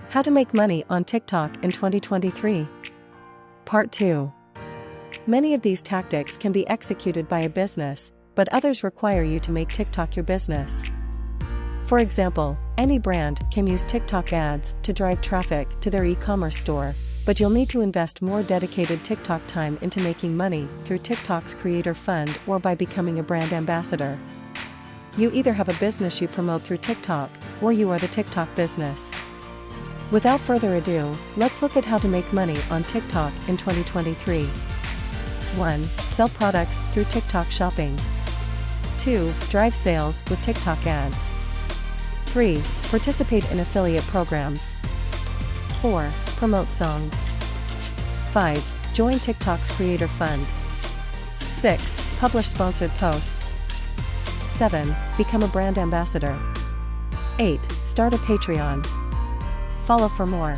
How to make money on TikTok in 2023. Part 2. Many of these tactics can be executed by a business, but others require you to make TikTok your business. For example, any brand can use TikTok ads to drive traffic to their e-commerce store, but you'll need to invest more dedicated TikTok time into making money through TikTok's Creator Fund or by becoming a brand ambassador. You either have a business you promote through TikTok, or you are the TikTok business. Without further ado, let's look at how to make money on TikTok in 2023. 1. Sell products through TikTok shopping. 2. Drive sales with TikTok ads. 3. Participate in affiliate programs. 4. Promote songs. 5. Join TikTok's Creator Fund. 6. Publish sponsored posts. 7. Become a brand ambassador. 8. Start a Patreon. Follow for more.